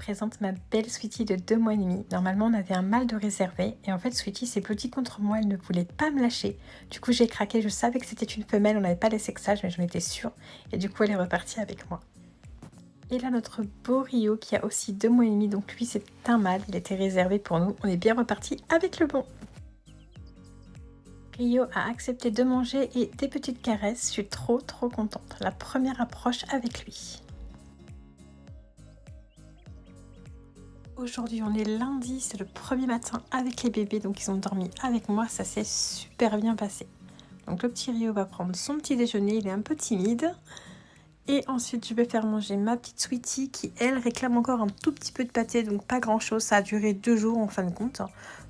présente ma belle Sweetie de 2 mois et demi. Normalement, on avait un mâle de réservé et en fait, Sweetie s'est blottie contre moi, elle ne voulait pas me lâcher. Du coup, j'ai craqué, je savais que c'était une femelle, on n'avait pas les sexages, mais j'en étais sûre. Et du coup, elle est repartie avec moi. Et là, notre beau Rio qui a aussi 2 mois et demi, donc lui, c'est un mâle, il était réservé pour nous. On est bien reparti avec le bon. Rio a accepté de manger et des petites caresses, je suis trop contente. La première approche avec lui. Aujourd'hui on est lundi, c'est le premier matin avec les bébés, donc ils ont dormi avec moi, ça s'est super bien passé. Donc le petit Rio va prendre son petit déjeuner, il est un peu timide. Et ensuite je vais faire manger ma petite Sweetie qui elle réclame encore un tout petit peu de pâté, donc pas grand chose, ça a duré 2 jours en fin de compte.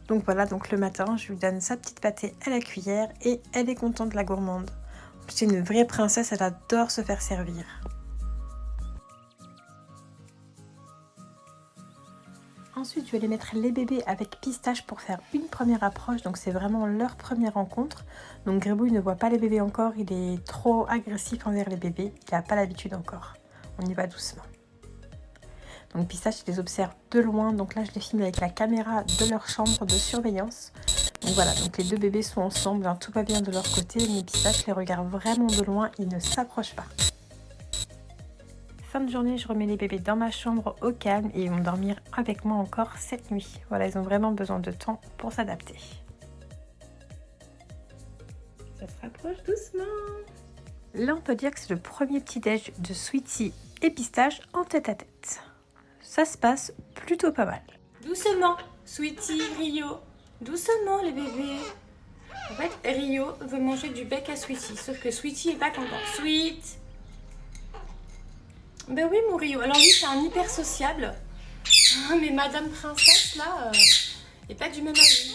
Donc voilà, donc le matin je lui donne sa petite pâté à la cuillère et elle est contente, la gourmande. C'est une vraie princesse, elle adore se faire servir. Ensuite, je vais aller mettre les bébés avec Pistache pour faire une première approche. Donc, c'est vraiment leur première rencontre. Donc, Gribouille ne voit pas les bébés encore. Il est trop agressif envers les bébés. Il n'a pas l'habitude encore. On y va doucement. Donc, Pistache, je les observe de loin. Donc là, je les filme avec la caméra de leur chambre de surveillance. Donc voilà, donc les deux bébés sont ensemble. Tout va bien de leur côté. Mais Pistache les regarde vraiment de loin. Il ne s'approche pas. Fin de journée, je remets les bébés dans ma chambre au calme et ils vont dormir avec moi encore cette nuit. Voilà, ils ont vraiment besoin de temps pour s'adapter. Ça se rapproche doucement. Là, on peut dire que c'est le premier petit-déj de Sweetie et Pistache en tête-à-tête. Ça se passe plutôt pas mal. Doucement, Sweetie, Rio. Doucement, les bébés. En fait, Rio veut manger du bec à Sweetie, sauf que Sweetie est pas content. Sweet. Ben oui, mon Rio. Alors lui, c'est un hyper sociable. Mais Madame Princesse, là, est pas du même avis.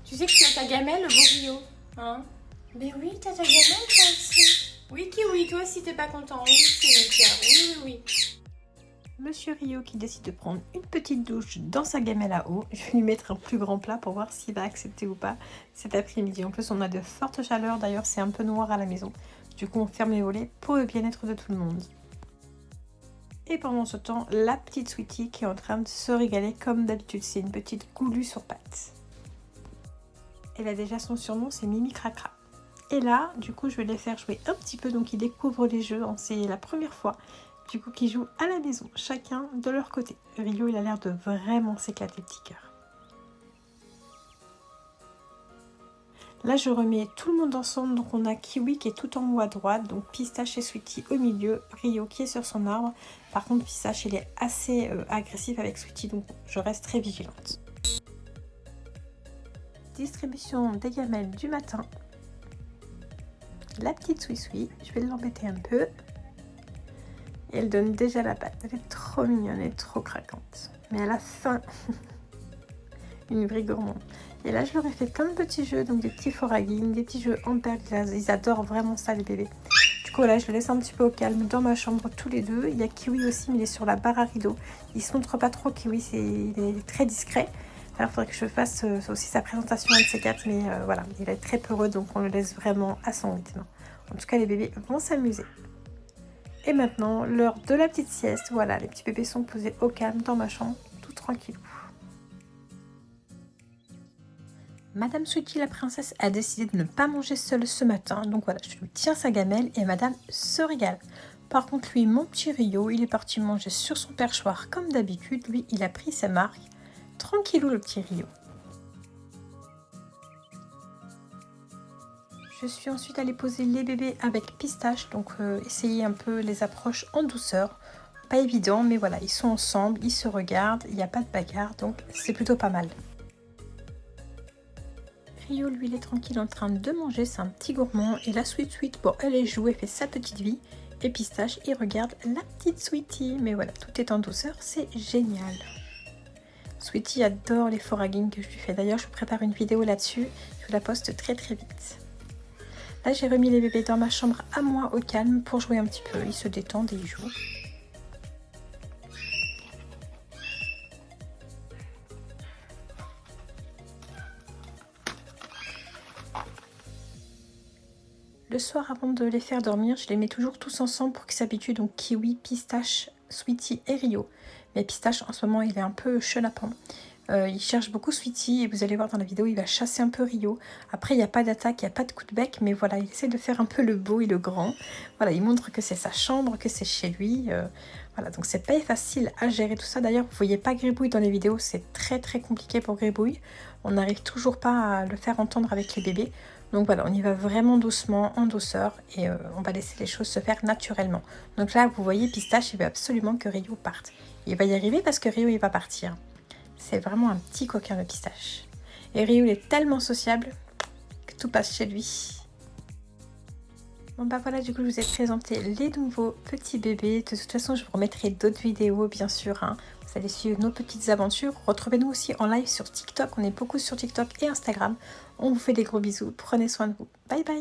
Tu sais que tu as ta gamelle, beau Rio. Hein? Ben oui, t'as ta gamelle, toi aussi. Oui, Kiwi, toi aussi, t'es pas content. Oui, c'est mon cœur. Oui. Monsieur Rio qui décide de prendre une petite douche dans sa gamelle à eau. Je vais lui mettre un plus grand plat pour voir s'il va accepter ou pas cet après-midi. En plus, on a de fortes chaleurs. D'ailleurs, c'est un peu noir à la maison. Du coup, on ferme les volets pour le bien-être de tout le monde. Et pendant ce temps, la petite Sweetie qui est en train de se régaler comme d'habitude. C'est une petite goulue sur pattes. Elle a déjà son surnom, c'est Mimi Cracra. Et là, du coup, je vais les faire jouer un petit peu. Donc, ils découvrent les jeux. C'est la première fois, du coup, qu'ils jouent à la maison. Chacun de leur côté. Rio, il a l'air de vraiment s'éclater, petit cœur. Là, je remets tout le monde ensemble. Donc, on a Kiwi qui est tout en haut à droite. Donc, Pistache et Sweetie au milieu. Rio qui est sur son arbre. Par contre, Pistache, il est assez agressif avec Sweetie. Donc, je reste très vigilante. Distribution des gamelles du matin. La petite Sweet, je vais l'embêter un peu. Et elle donne déjà la patte. Elle est trop mignonne, elle est trop craquante. Mais elle a faim. Une vraie gourmande. Et là, je leur ai fait plein de petits jeux, donc des petits foragging, des petits jeux en perles. Ils adorent vraiment ça, les bébés. Du coup, là, je les laisse un petit peu au calme dans ma chambre, tous les deux. Il y a Kiwi aussi, mais il est sur la barre à rideaux. Il se montre pas trop, Kiwi, il est très discret. Alors, il faudrait que je fasse aussi sa présentation, un de ces quatre. Mais voilà, il est très peureux, donc on le laisse vraiment à son rythme. En tout cas, les bébés vont s'amuser. Et maintenant, l'heure de la petite sieste. Voilà, les petits bébés sont posés au calme dans ma chambre, tout tranquillou. Madame Sweetie, la princesse, a décidé de ne pas manger seule ce matin. Donc voilà, je lui tiens sa gamelle et madame se régale. Par contre, lui, mon petit Rio, il est parti manger sur son perchoir comme d'habitude. Lui, il a pris sa marque. Tranquillou, le petit Rio. Je suis ensuite allée poser les bébés avec Pistache, donc essayer un peu les approches en douceur. Pas évident, mais voilà, ils sont ensemble, ils se regardent, il n'y a pas de bagarre, donc c'est plutôt pas mal. Rio, lui, il est tranquille en train de manger, c'est un petit gourmand. Et la Sweet, bon, elle joue, elle fait sa petite vie. Et Pistache, il regarde la petite Sweetie. Mais voilà, tout est en douceur, c'est génial. Sweetie adore les foragging que je lui fais. D'ailleurs, je prépare une vidéo là-dessus, je la poste très vite. Là, j'ai remis les bébés dans ma chambre à moi au calme pour jouer un petit peu. Ils se détendent et ils jouent. Le soir, avant de les faire dormir, je les mets toujours tous ensemble pour qu'ils s'habituent. Donc Kiwi, Pistache, Sweetie et Rio. Mais Pistache, en ce moment, il est un peu chenapan. Il cherche beaucoup Sweetie et vous allez voir dans la vidéo, il va chasser un peu Rio. Après, il n'y a pas d'attaque, il n'y a pas de coup de bec, mais voilà, il essaie de faire un peu le beau et le grand. Voilà, il montre que c'est sa chambre, que c'est chez lui. Voilà, donc c'est pas facile à gérer tout ça. D'ailleurs, vous voyez pas Gribouille dans les vidéos, c'est très compliqué pour Gribouille. On n'arrive toujours pas à le faire entendre avec les bébés. Donc voilà, on y va vraiment doucement, en douceur, et on va laisser les choses se faire naturellement. Donc là, vous voyez, Pistache, il veut absolument que Rio parte. Il va y arriver parce que Rio, il va partir. C'est vraiment un petit coquin le Pistache. Et Rio, il est tellement sociable que tout passe chez lui. Bon bah voilà, du coup je vous ai présenté les nouveaux petits bébés. De toute façon je vous remettrai d'autres vidéos bien sûr. Vous allez suivre nos petites aventures. Retrouvez-nous aussi en live sur TikTok. On est beaucoup sur TikTok et Instagram. On vous fait des gros bisous. Prenez soin de vous. Bye bye.